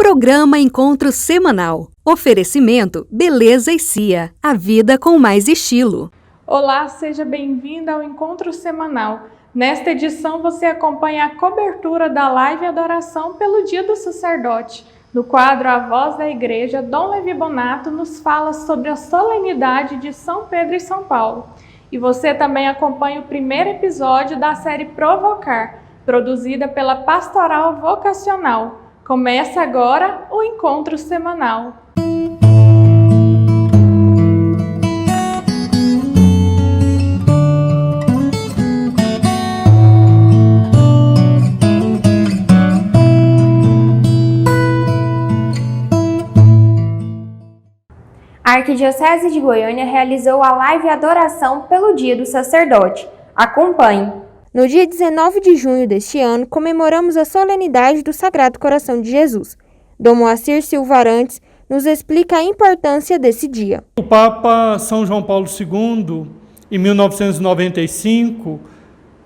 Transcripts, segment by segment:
Programa Encontro Semanal. Oferecimento Beleza e Cia. A vida com mais estilo. Olá, seja bem-vindo ao Encontro Semanal. Nesta edição você acompanha a cobertura da live Adoração pelo Dia do Sacerdote. No quadro A Voz da Igreja, Dom Levi Bonato nos fala sobre a solenidade de São Pedro e São Paulo. E você também acompanha o primeiro episódio da série Provocar, produzida pela Pastoral Vocacional. Começa agora o Encontro Semanal. A Arquidiocese de Goiânia realizou a live Adoração pelo Dia do Sacerdote. Acompanhe! No dia 19 de junho deste ano, comemoramos a solenidade do Sagrado Coração de Jesus. Dom Moacir Silva Arantes nos explica a importância desse dia. O Papa São João Paulo II, em 1995,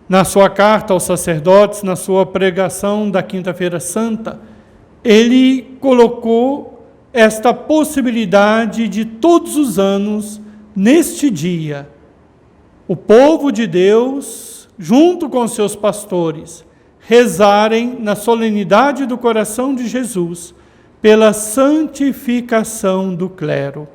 na sua carta aos sacerdotes, na sua pregação da Quinta-feira Santa, ele colocou esta possibilidade de todos os anos, neste dia, o povo de Deus, junto com seus pastores, rezarem na solenidade do coração de Jesus pela santificação do clero,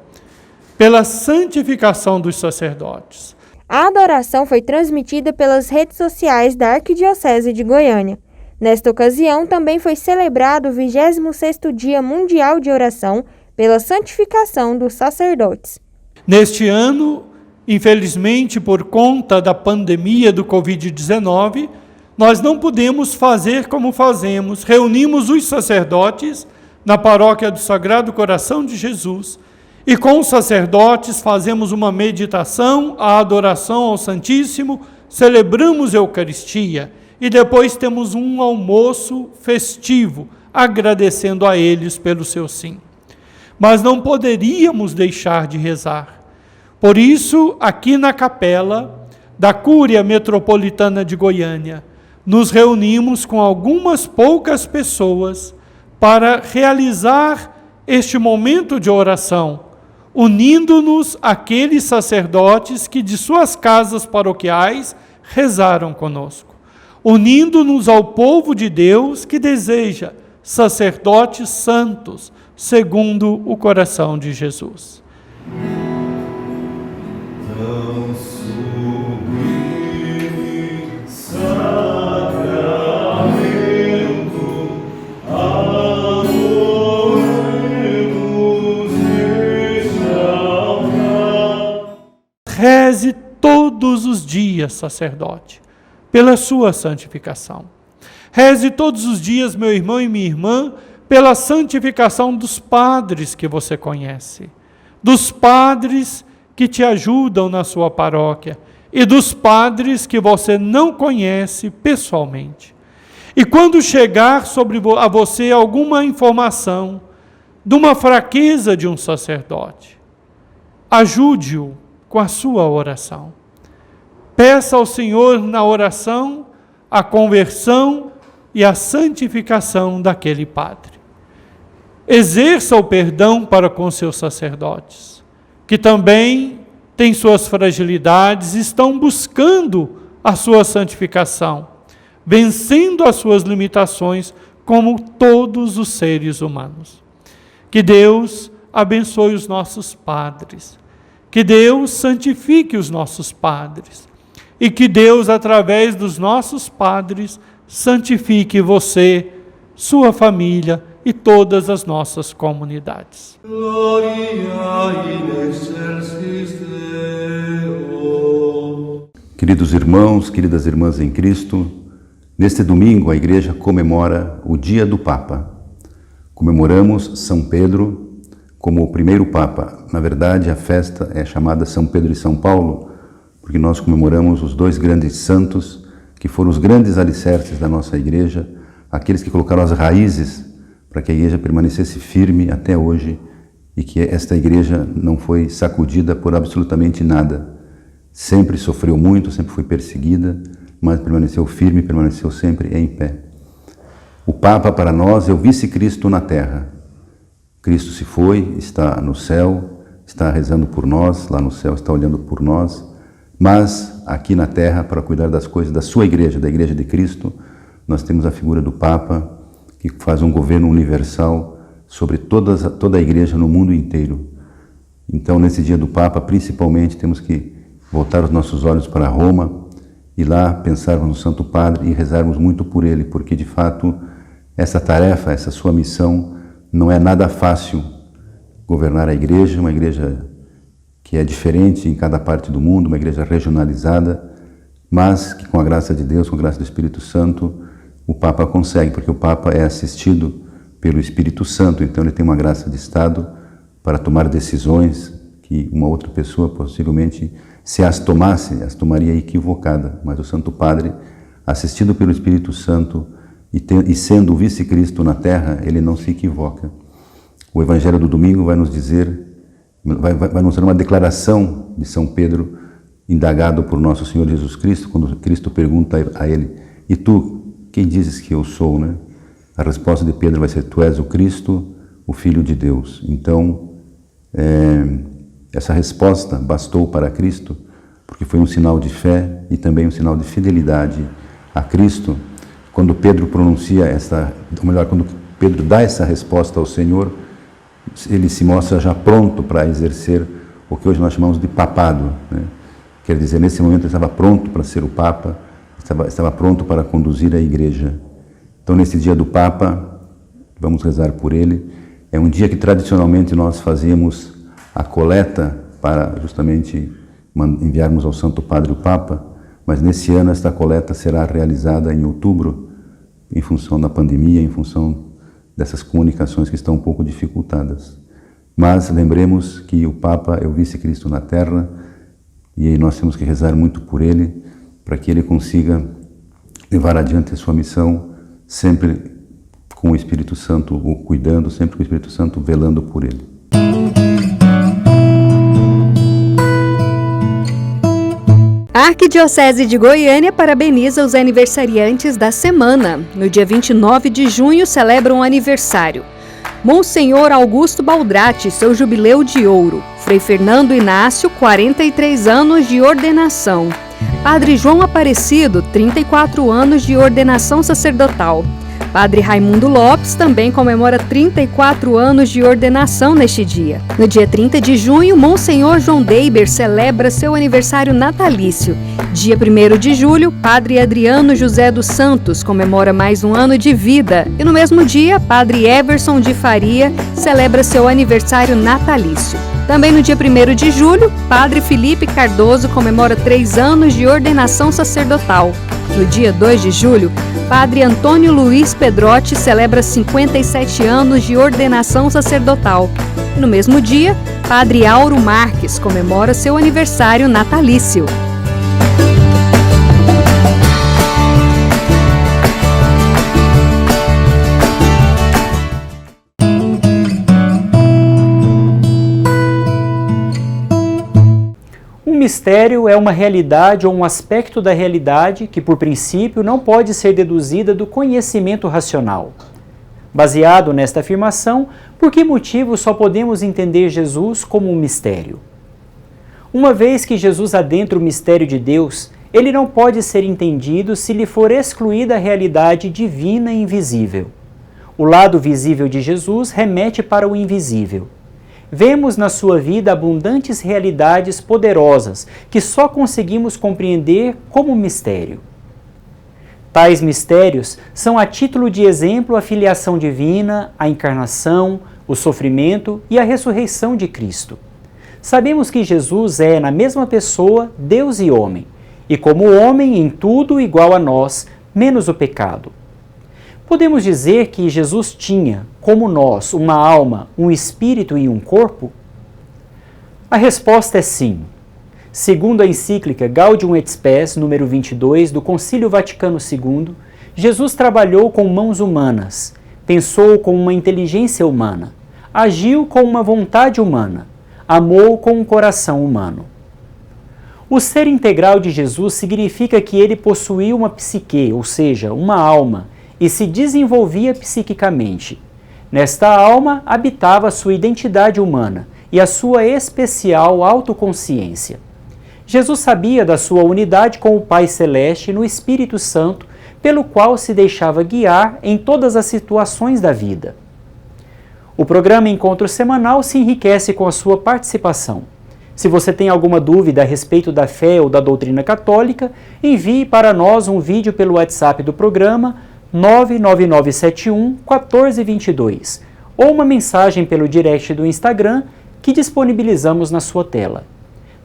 pela santificação dos sacerdotes. A adoração foi transmitida pelas redes sociais da Arquidiocese de Goiânia. Nesta ocasião, também foi celebrado o 26º Dia Mundial de Oração pela santificação dos sacerdotes. Neste ano, infelizmente, por conta da pandemia do Covid-19, nós não pudemos fazer como fazemos. Reunimos os sacerdotes na paróquia do Sagrado Coração de Jesus e com os sacerdotes fazemos uma meditação, a adoração ao Santíssimo, celebramos a Eucaristia e depois temos um almoço festivo, agradecendo a eles pelo seu sim. Mas não poderíamos deixar de rezar. Por isso, aqui na capela da Cúria Metropolitana de Goiânia, nos reunimos com algumas poucas pessoas para realizar este momento de oração, unindo-nos àqueles sacerdotes que de suas casas paroquiais rezaram conosco, unindo-nos ao povo de Deus que deseja sacerdotes santos, segundo o coração de Jesus. Reze todos os dias, sacerdote, pela sua santificação. Reze todos os dias, meu irmão e minha irmã, pela santificação dos padres que você conhece, dos padres que te ajudam na sua paróquia e dos padres que você não conhece pessoalmente. E quando chegar sobre a você alguma informação de uma fraqueza de um sacerdote, ajude-o com a sua oração. Peça ao Senhor na oração a conversão e a santificação daquele padre. Exerça o perdão para com seus sacerdotes, que também têm suas fragilidades, estão buscando a sua santificação, vencendo as suas limitações, como todos os seres humanos. Que Deus abençoe os nossos padres, que Deus santifique os nossos padres, e que Deus, através dos nossos padres, santifique você, sua família e todas as nossas comunidades. Queridos irmãos, queridas irmãs em Cristo, neste domingo a Igreja comemora o Dia do Papa. Comemoramos São Pedro como o primeiro Papa. Na verdade, a festa é chamada São Pedro e São Paulo, porque nós comemoramos os dois grandes santos que foram os grandes alicerces da nossa Igreja, aqueles que colocaram as raízes para que a Igreja permanecesse firme até hoje e que esta Igreja não foi sacudida por absolutamente nada. Sempre sofreu muito, sempre foi perseguida, mas permaneceu firme, permaneceu sempre em pé. O Papa para nós é o vice-Cristo na Terra. Cristo se foi, está no céu, está rezando por nós, lá no céu está olhando por nós, mas aqui na terra, para cuidar das coisas da sua igreja, da igreja de Cristo, nós temos a figura do Papa, que faz um governo universal sobre toda a igreja no mundo inteiro. Então, nesse dia do Papa, principalmente, temos que voltar os nossos olhos para Roma e lá pensarmos no Santo Padre e rezarmos muito por ele, porque, de fato, essa tarefa, essa sua missão, não é nada fácil. Governar a igreja, uma igreja que é diferente em cada parte do mundo, uma igreja regionalizada, mas que, com a graça de Deus, com a graça do Espírito Santo, o Papa consegue, porque o Papa é assistido pelo Espírito Santo, então ele tem uma graça de Estado para tomar decisões que uma outra pessoa possivelmente, se as tomasse, as tomaria equivocada. Mas o Santo Padre, assistido pelo Espírito Santo e sendo o vice-Cristo na terra, ele não se equivoca. O Evangelho do domingo vai nos dizer, vai nos dar uma declaração de São Pedro, indagado por nosso Senhor Jesus Cristo, quando Cristo pergunta a ele: e tu, quem dizes que eu sou, né? A resposta de Pedro vai ser: tu és o Cristo, o Filho de Deus. Então, essa resposta bastou para Cristo, porque foi um sinal de fé e também um sinal de fidelidade a Cristo. Quando Pedro pronuncia quando Pedro dá essa resposta ao Senhor, ele se mostra já pronto para exercer o que hoje nós chamamos de papado, né? Quer dizer, nesse momento ele estava pronto para ser o Papa, estava pronto para conduzir a igreja. Então, nesse dia do Papa, vamos rezar por ele. É um dia que tradicionalmente nós fazíamos a coleta para justamente enviarmos ao Santo Padre o Papa, mas nesse ano esta coleta será realizada em outubro, em função da pandemia, em função dessas comunicações que estão um pouco dificultadas. Mas lembremos que o Papa é o vice-Cristo na terra e nós temos que rezar muito por ele, para que ele consiga levar adiante a sua missão, sempre com o Espírito Santo o cuidando, sempre com o Espírito Santo velando por ele. A Arquidiocese de Goiânia parabeniza os aniversariantes da semana. No dia 29 de junho celebra um aniversário. Monsenhor Augusto Baldrati, seu jubileu de ouro. Frei Fernando Inácio, 43 anos de ordenação. Padre João Aparecido, 34 anos de ordenação sacerdotal. Padre Raimundo Lopes também comemora 34 anos de ordenação neste dia. No dia 30 de junho, Monsenhor João Deiber celebra seu aniversário natalício. Dia 1º de julho, Padre Adriano José dos Santos comemora mais um ano de vida. E no mesmo dia, Padre Everson de Faria celebra seu aniversário natalício. Também no dia 1º de julho, Padre Felipe Cardoso comemora 3 anos de ordenação sacerdotal. No dia 2 de julho, Padre Antônio Luiz Pedrotti celebra 57 anos de ordenação sacerdotal. E no mesmo dia, Padre Auro Marques comemora seu aniversário natalício. Um mistério é uma realidade ou um aspecto da realidade que, por princípio, não pode ser deduzida do conhecimento racional. Baseado nesta afirmação, por que motivo só podemos entender Jesus como um mistério? Uma vez que Jesus adentra o mistério de Deus, ele não pode ser entendido se lhe for excluída a realidade divina e invisível. O lado visível de Jesus remete para o invisível. Vemos na sua vida abundantes realidades poderosas que só conseguimos compreender como mistério. Tais mistérios são, a título de exemplo, a filiação divina, a encarnação, o sofrimento e a ressurreição de Cristo. Sabemos que Jesus é, na mesma pessoa, Deus e homem, e como homem em tudo igual a nós, menos o pecado. Podemos dizer que Jesus tinha, como nós, uma alma, um espírito e um corpo? A resposta é sim. Segundo a encíclica Gaudium et Spes, número 22, do Concílio Vaticano II, Jesus trabalhou com mãos humanas, pensou com uma inteligência humana, agiu com uma vontade humana, amou com um coração humano. O ser integral de Jesus significa que ele possuía uma psique, ou seja, uma alma, e se desenvolvia psiquicamente. Nesta alma habitava sua identidade humana e a sua especial autoconsciência. Jesus sabia da sua unidade com o Pai Celeste no Espírito Santo, pelo qual se deixava guiar em todas as situações da vida. O programa Encontro Semanal se enriquece com a sua participação. Se você tem alguma dúvida a respeito da fé ou da doutrina católica, envie para nós um vídeo pelo WhatsApp do programa 99971 1422 ou uma mensagem pelo direct do Instagram que disponibilizamos na sua tela.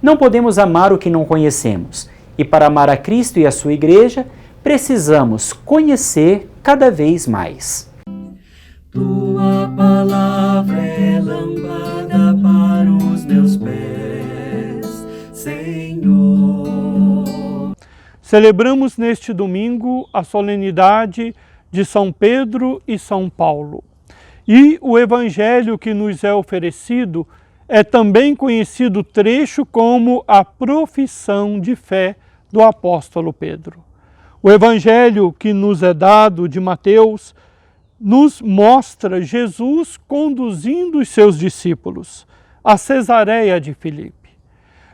Não podemos amar o que não conhecemos, e para amar a Cristo e a sua Igreja, precisamos conhecer cada vez mais. Tua palavra é lâmpada para os meus pés, Senhor. Celebramos neste domingo a solenidade de São Pedro e São Paulo. E o evangelho que nos é oferecido é também conhecido trecho como a profissão de fé do apóstolo Pedro. O evangelho que nos é dado de Mateus nos mostra Jesus conduzindo os seus discípulos a Cesareia de Filipe.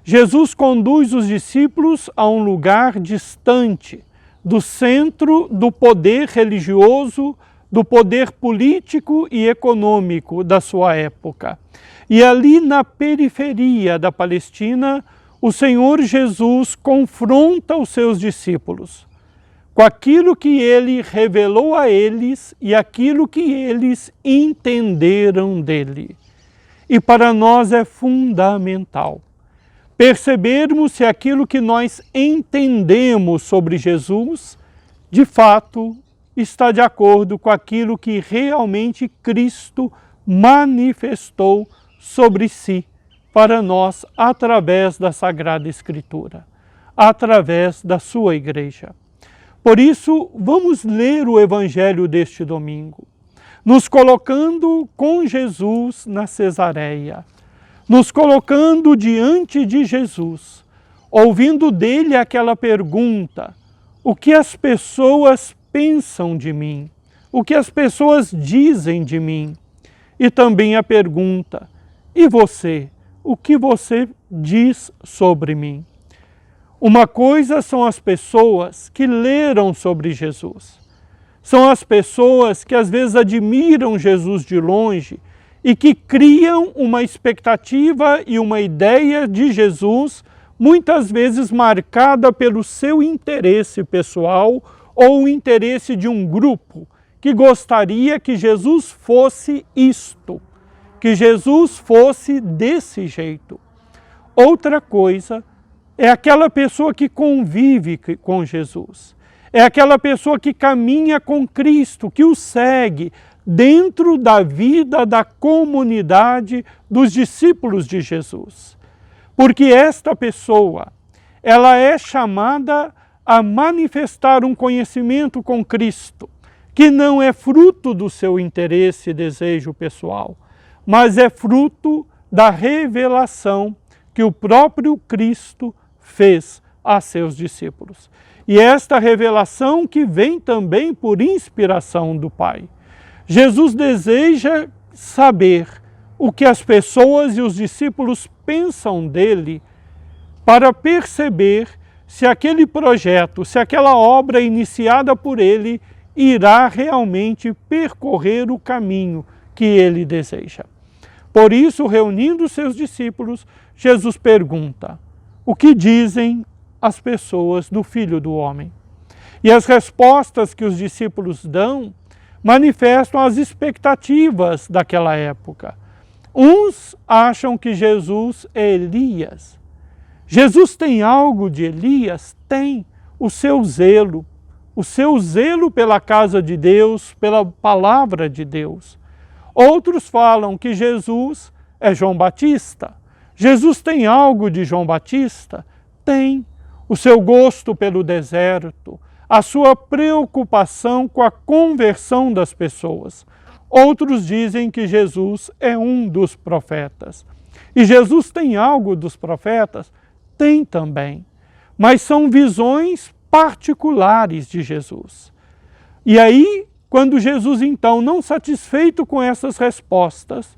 Jesus conduz os discípulos a um lugar distante do centro do poder religioso, do poder político e econômico da sua época. E ali na periferia da Palestina, o Senhor Jesus confronta os seus discípulos com aquilo que ele revelou a eles e aquilo que eles entenderam dele. E para nós é fundamental percebermos se aquilo que nós entendemos sobre Jesus, de fato, está de acordo com aquilo que realmente Cristo manifestou sobre si para nós através da Sagrada Escritura, através da sua Igreja. Por isso, vamos ler o Evangelho deste domingo, nos colocando com Jesus na Cesareia, nos colocando diante de Jesus, ouvindo dele aquela pergunta: o que as pessoas pensam de mim? O que as pessoas dizem de mim? E também a pergunta: e você? O que você diz sobre mim? Uma coisa são as pessoas que leram sobre Jesus. São as pessoas que às vezes admiram Jesus de longe e que criam uma expectativa e uma ideia de Jesus, muitas vezes marcada pelo seu interesse pessoal ou o interesse de um grupo que gostaria que Jesus fosse isto, que Jesus fosse desse jeito. Outra coisa é aquela pessoa que convive com Jesus, é aquela pessoa que caminha com Cristo, que o segue dentro da vida da comunidade dos discípulos de Jesus. Porque esta pessoa, ela é chamada a manifestar um conhecimento com Cristo, que não é fruto do seu interesse e desejo pessoal, mas é fruto da revelação que o próprio Cristo fez a seus discípulos. E esta revelação que vem também por inspiração do Pai. Jesus deseja saber o que as pessoas e os discípulos pensam dele para perceber se aquele projeto, se aquela obra iniciada por ele irá realmente percorrer o caminho que ele deseja. Por isso, reunindo seus discípulos, Jesus pergunta: o que dizem as pessoas do Filho do Homem? E as respostas que os discípulos dão manifestam as expectativas daquela época. Uns acham que Jesus é Elias. Jesus tem algo de Elias? Tem. O seu zelo pela casa de Deus, pela palavra de Deus. Outros falam que Jesus é João Batista. Jesus tem algo de João Batista? Tem. O seu gosto pelo deserto, a sua preocupação com a conversão das pessoas. Outros dizem que Jesus é um dos profetas. E Jesus tem algo dos profetas? Tem também. Mas são visões particulares de Jesus. E aí quando Jesus, então, não satisfeito com essas respostas,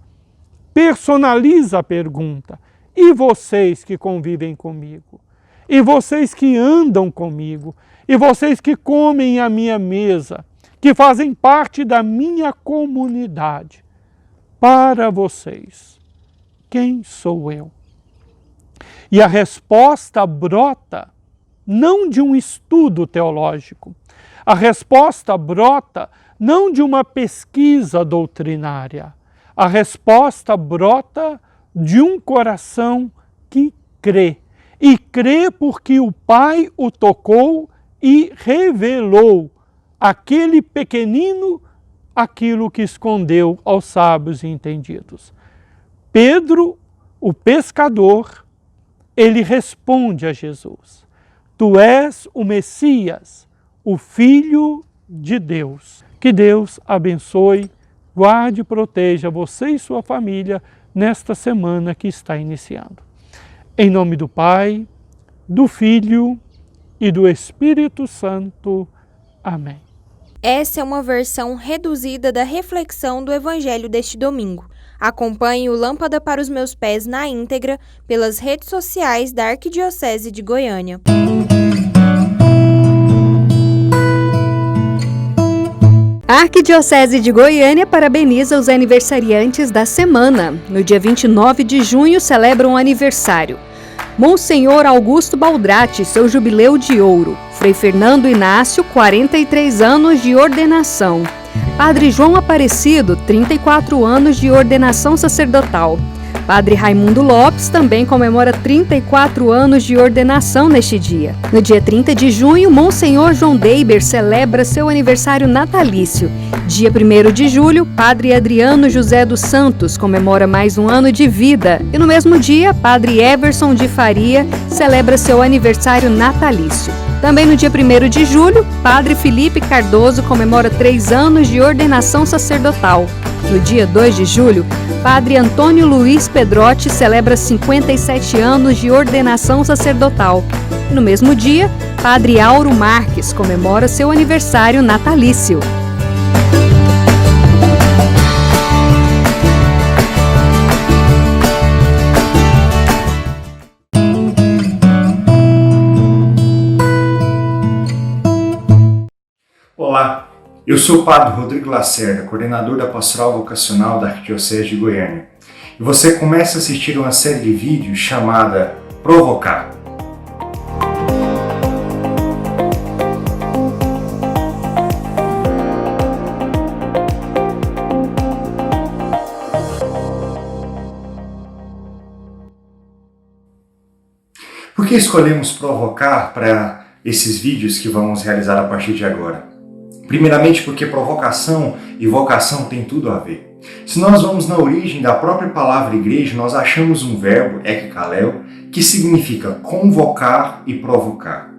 personaliza a pergunta: e vocês que convivem comigo? E vocês que andam comigo? E vocês que comem à minha mesa? Que fazem parte da minha comunidade? Para vocês, quem sou eu? E a resposta brota não de um estudo teológico, a resposta brota não de uma pesquisa doutrinária, a resposta brota de um coração que crê. E crê porque o Pai o tocou e revelou aquele pequenino aquilo que escondeu aos sábios e entendidos. Pedro, o pescador, ele responde a Jesus: Tu és o Messias, o Filho de Deus. Que Deus abençoe, guarde e proteja você e sua família nesta semana que está iniciando. Em nome do Pai, do Filho e do Espírito Santo. Amém. Essa é uma versão reduzida da reflexão do Evangelho deste domingo. Acompanhe o Lâmpada para os Meus Pés na íntegra pelas redes sociais da Arquidiocese de Goiânia. A Arquidiocese de Goiânia parabeniza os aniversariantes da semana. No dia 29 de junho celebram um aniversário: Monsenhor Augusto Baldrati, seu jubileu de ouro. Frei Fernando Inácio, 43 anos de ordenação. Padre João Aparecido, 34 anos de ordenação sacerdotal. Padre Raimundo Lopes também comemora 34 anos de ordenação neste dia. No dia 30 de junho, Monsenhor João Deiber celebra seu aniversário natalício. Dia 1º de julho, Padre Adriano José dos Santos comemora mais um ano de vida. E no mesmo dia, Padre Everson de Faria celebra seu aniversário natalício. Também no dia 1º de julho, Padre Felipe Cardoso comemora 3 anos de ordenação sacerdotal. No dia 2 de julho, Padre Antônio Luiz Pedrotti celebra 57 anos de ordenação sacerdotal. E no mesmo dia, Padre Auro Marques comemora seu aniversário natalício. Olá, eu sou o Padre Rodrigo Lacerda, coordenador da Pastoral Vocacional da Arquidiocese de Goiânia. E você começa a assistir uma série de vídeos chamada Provocar. Por que escolhemos provocar para esses vídeos que vamos realizar a partir de agora? Primeiramente porque provocação e vocação têm tudo a ver. Se nós vamos na origem da própria palavra igreja, nós achamos um verbo, ekkaleo, que significa convocar e provocar.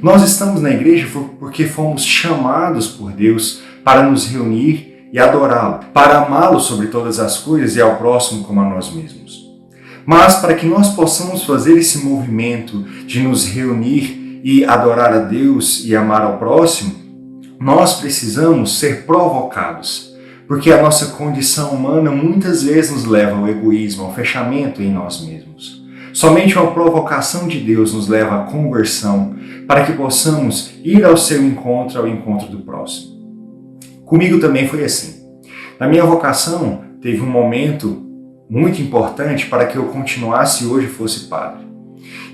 Nós estamos na igreja porque fomos chamados por Deus para nos reunir e adorá-lo, para amá-lo sobre todas as coisas e ao próximo como a nós mesmos. Mas para que nós possamos fazer esse movimento de nos reunir e adorar a Deus e amar ao próximo, nós precisamos ser provocados, porque a nossa condição humana muitas vezes nos leva ao egoísmo, ao fechamento em nós mesmos. Somente uma provocação de Deus nos leva à conversão, para que possamos ir ao seu encontro, ao encontro do próximo. Comigo também foi assim. Na minha vocação, teve um momento muito importante para que eu continuasse e hoje fosse padre.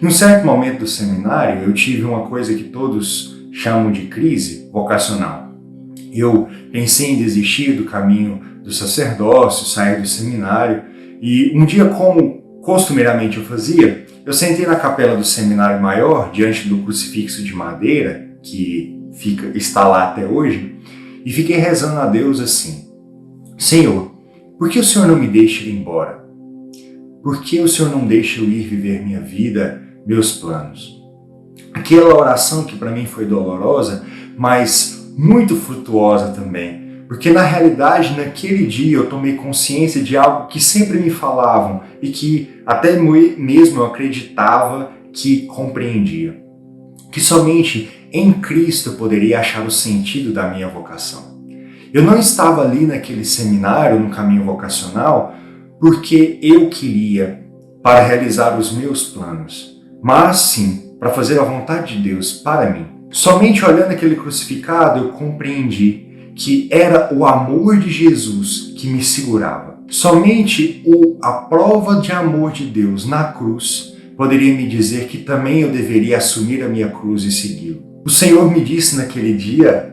Em um certo momento do seminário, eu tive uma coisa que todos chamam de crise vocacional. Eu pensei em desistir do caminho do sacerdócio, sair do seminário, e um dia, como costumeiramente eu fazia, eu sentei na capela do seminário maior, diante do crucifixo de madeira, que está lá até hoje, e fiquei rezando a Deus assim: Senhor, por que o Senhor não me deixa ir embora? Por que o Senhor não deixa eu ir viver minha vida, meus planos? Aquela oração que para mim foi dolorosa, mas muito frutuosa também, porque na realidade naquele dia eu tomei consciência de algo que sempre me falavam e que até mesmo eu acreditava que compreendia, que somente em Cristo eu poderia achar o sentido da minha vocação. Eu não estava ali naquele seminário, no caminho vocacional, porque eu queria, para realizar os meus planos, mas sim para fazer a vontade de Deus para mim. Somente olhando aquele crucificado eu compreendi que era o amor de Jesus que me segurava. Somente a prova de amor de Deus na cruz poderia me dizer que também eu deveria assumir a minha cruz e segui-lo. O Senhor me disse naquele dia,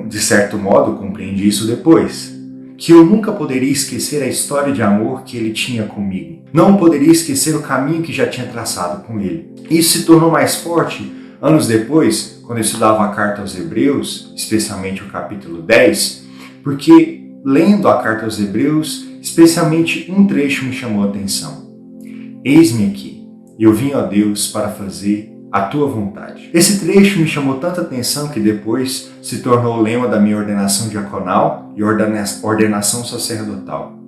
de certo modo, compreendi isso depois, que eu nunca poderia esquecer a história de amor que Ele tinha comigo. Não poderia esquecer o caminho que já tinha traçado com Ele. Isso se tornou mais forte anos depois, quando eu estudava a carta aos Hebreus, especialmente o capítulo 10, porque lendo a carta aos Hebreus, especialmente um trecho me chamou a atenção. Eis-me aqui, eu vim a Deus para fazer a tua vontade. Esse trecho me chamou tanta atenção que depois se tornou o lema da minha ordenação diaconal e ordenação sacerdotal.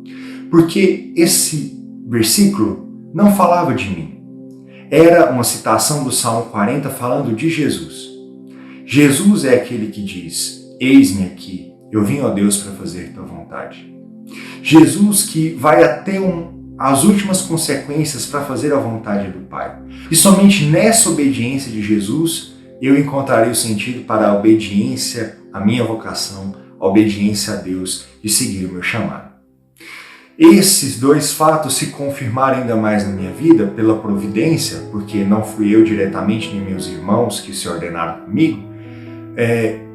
Porque esse versículo não falava de mim. Era uma citação do Salmo 40 falando de Jesus. Jesus é aquele que diz, eis-me aqui, eu vim a Deus para fazer tua vontade. Jesus que vai até as últimas consequências para fazer a vontade do Pai. E somente nessa obediência de Jesus eu encontrarei o sentido para a obediência à minha vocação, a obediência a Deus e seguir o meu chamado. Esses dois fatos se confirmaram ainda mais na minha vida pela providência, porque não fui eu diretamente nem meus irmãos que se ordenaram comigo,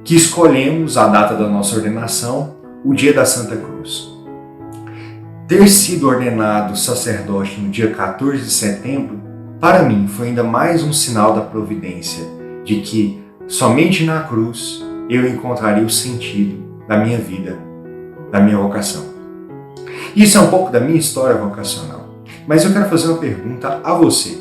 que escolhemos a data da nossa ordenação, o dia da Santa Cruz. Ter sido ordenado sacerdote no dia 14 de setembro, para mim foi ainda mais um sinal da providência, de que somente na cruz eu encontraria o sentido da minha vida, da minha vocação. Isso é um pouco da minha história vocacional, mas eu quero fazer uma pergunta a você.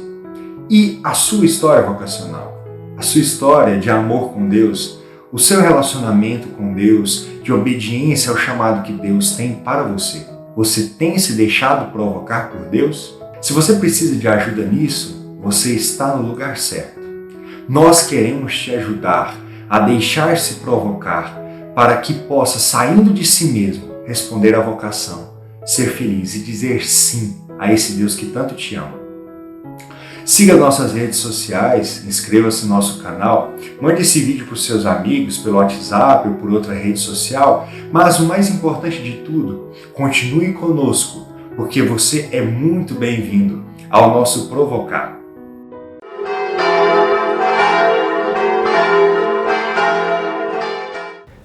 E a sua história vocacional? A sua história de amor com Deus? O seu relacionamento com Deus, de obediência ao chamado que Deus tem para você? Você tem se deixado provocar por Deus? Se você precisa de ajuda nisso, você está no lugar certo. Nós queremos te ajudar a deixar-se provocar para que possa, saindo de si mesmo, responder à vocação, ser feliz e dizer sim a esse Deus que tanto te ama. Siga nossas redes sociais, inscreva-se no nosso canal, mande esse vídeo para os seus amigos, pelo WhatsApp ou por outra rede social, mas o mais importante de tudo, continue conosco, porque você é muito bem-vindo ao nosso Provocar.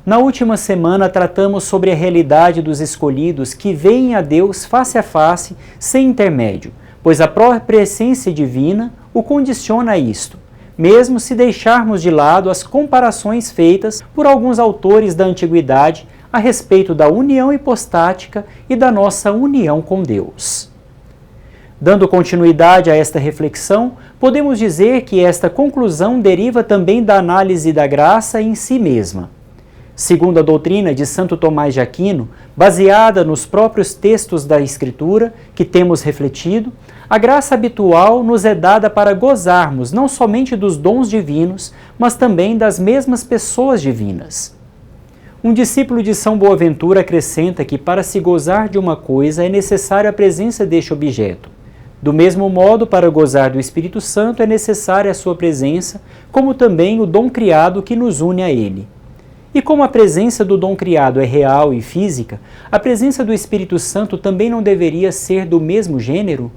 Na última semana tratamos sobre a realidade dos escolhidos que veem a Deus face a face, sem intermédio, pois a própria essência divina o condiciona a isto, mesmo se deixarmos de lado as comparações feitas por alguns autores da antiguidade a respeito da união hipostática e da nossa união com Deus. Dando continuidade a esta reflexão, podemos dizer que esta conclusão deriva também da análise da graça em si mesma. Segundo a doutrina de Santo Tomás de Aquino, baseada nos próprios textos da Escritura que temos refletido, a graça habitual nos é dada para gozarmos não somente dos dons divinos, mas também das mesmas pessoas divinas. Um discípulo de São Boaventura acrescenta que para se gozar de uma coisa é necessária a presença deste objeto. Do mesmo modo, para gozar do Espírito Santo é necessária a sua presença, como também o dom criado que nos une a ele. E como a presença do dom criado é real e física, a presença do Espírito Santo também não deveria ser do mesmo gênero?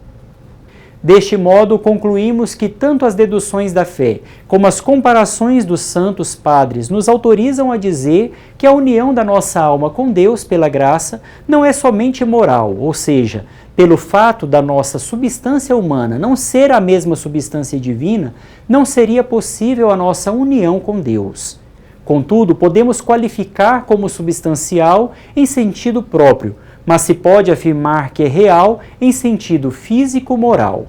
Deste modo, concluímos que tanto as deduções da fé como as comparações dos santos padres nos autorizam a dizer que a união da nossa alma com Deus pela graça não é somente moral, ou seja, pelo fato da nossa substância humana não ser a mesma substância divina, não seria possível a nossa união com Deus. Contudo, podemos qualificar como substancial em sentido próprio, mas se pode afirmar que é real em sentido físico-moral.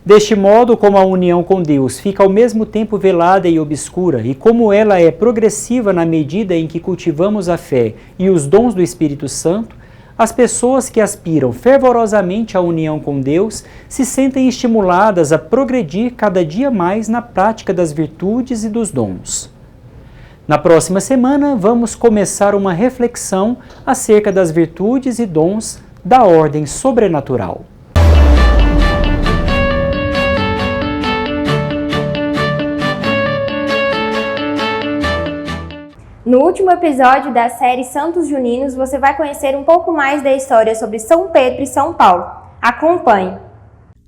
Deste modo, como a união com Deus fica ao mesmo tempo velada e obscura, e como ela é progressiva na medida em que cultivamos a fé e os dons do Espírito Santo, as pessoas que aspiram fervorosamente à união com Deus se sentem estimuladas a progredir cada dia mais na prática das virtudes e dos dons. Na próxima semana, vamos começar uma reflexão acerca das virtudes e dons da ordem sobrenatural. No último episódio da série Santos Juninos, você vai conhecer um pouco mais da história sobre São Pedro e São Paulo. Acompanhe!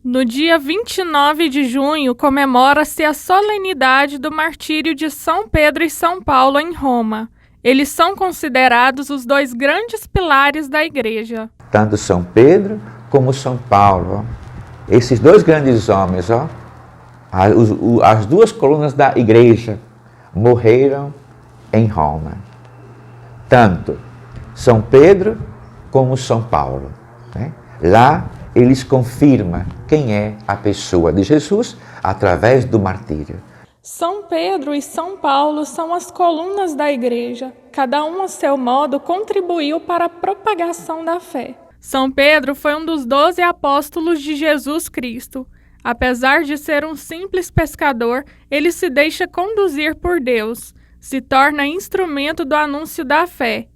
No dia 29 de junho, comemora-se a solenidade do martírio de São Pedro e São Paulo em Roma. Eles são considerados os dois grandes pilares da Igreja. Tanto São Pedro como São Paulo, esses dois grandes homens, as duas colunas da Igreja, morreram em Roma. Tanto São Pedro como São Paulo. Né? Lá eles confirmam quem é a pessoa de Jesus através do martírio. São Pedro e São Paulo são as colunas da Igreja. Cada um, a seu modo, contribuiu para a propagação da fé. São Pedro foi um dos 12 apóstolos de Jesus Cristo. Apesar de ser um simples pescador, ele se deixa conduzir por Deus, se torna instrumento do anúncio da fé.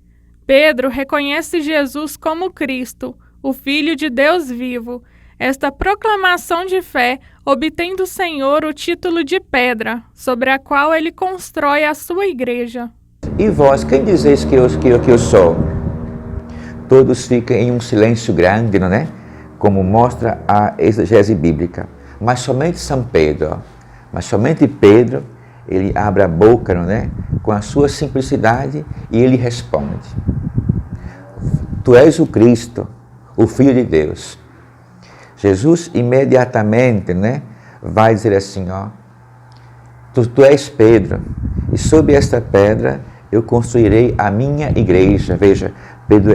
Pedro reconhece Jesus como Cristo, o Filho de Deus vivo. Esta proclamação de fé obtém do Senhor o título de pedra, sobre a qual ele constrói a sua igreja. E vós, quem dizeis que eu sou? Todos ficam em um silêncio grande, não é? Como mostra a exegese bíblica. Mas somente São Pedro, ele abre a boca, não é? Com a sua simplicidade, e ele responde: Tu és o Cristo, o Filho de Deus. Jesus imediatamente, né, vai dizer assim, tu és Pedro, e sob esta pedra eu construirei a minha igreja. Veja, Pedro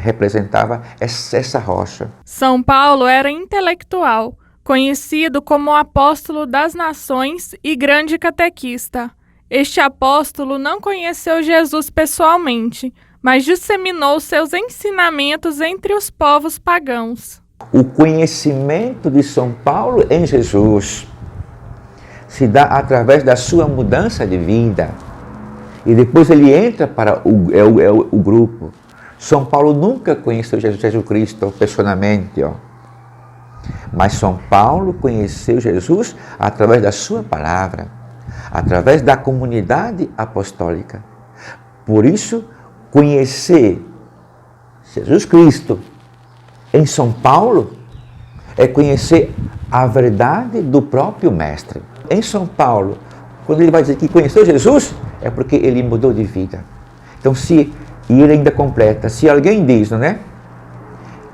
representava essa rocha. São Paulo era intelectual, conhecido como o apóstolo das nações e grande catequista. Este apóstolo não conheceu Jesus pessoalmente, mas disseminou seus ensinamentos entre os povos pagãos. O conhecimento de São Paulo em Jesus se dá através da sua mudança de vida. E depois ele entra para o grupo. São Paulo nunca conheceu Jesus Cristo pessoalmente, mas São Paulo conheceu Jesus através da sua palavra, através da comunidade apostólica. Por isso, conhecer Jesus Cristo em São Paulo é conhecer a verdade do próprio Mestre. Em São Paulo, quando ele vai dizer que conheceu Jesus, é porque ele mudou de vida. Então, e ele ainda completa, se alguém diz, não é?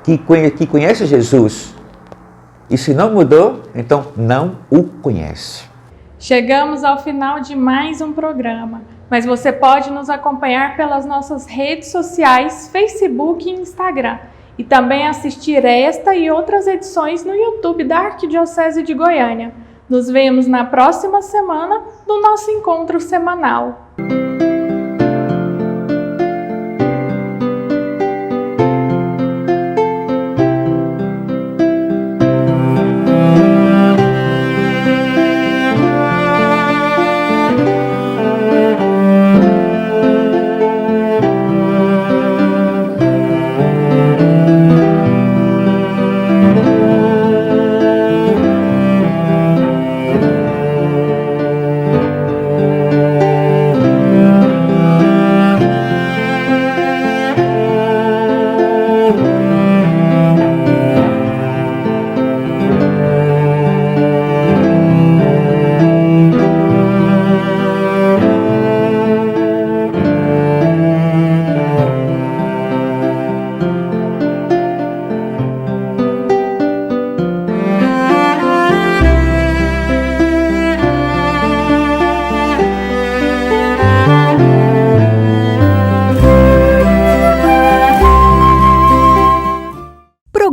Que conhece Jesus, e se não mudou, então não o conhece. Chegamos ao final de mais um programa, mas você pode nos acompanhar pelas nossas redes sociais, Facebook e Instagram, e também assistir esta e outras edições no YouTube da Arquidiocese de Goiânia. Nos vemos na próxima semana no nosso encontro semanal.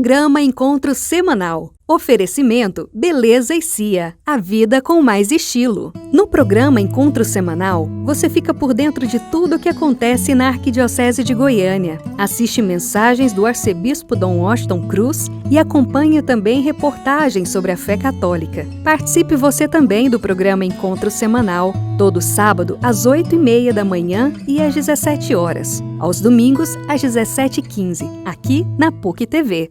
Programa Encontro Semanal. Oferecimento Beleza e Cia, a vida com mais estilo. No programa Encontro Semanal, você fica por dentro de tudo o que acontece na Arquidiocese de Goiânia. Assiste mensagens do arcebispo Dom Washington Cruz e acompanha também reportagens sobre a fé católica. Participe você também do programa Encontro Semanal, todo sábado às 8h30 da manhã e às 17 horas. Aos domingos, às 17h15, aqui na PUC TV.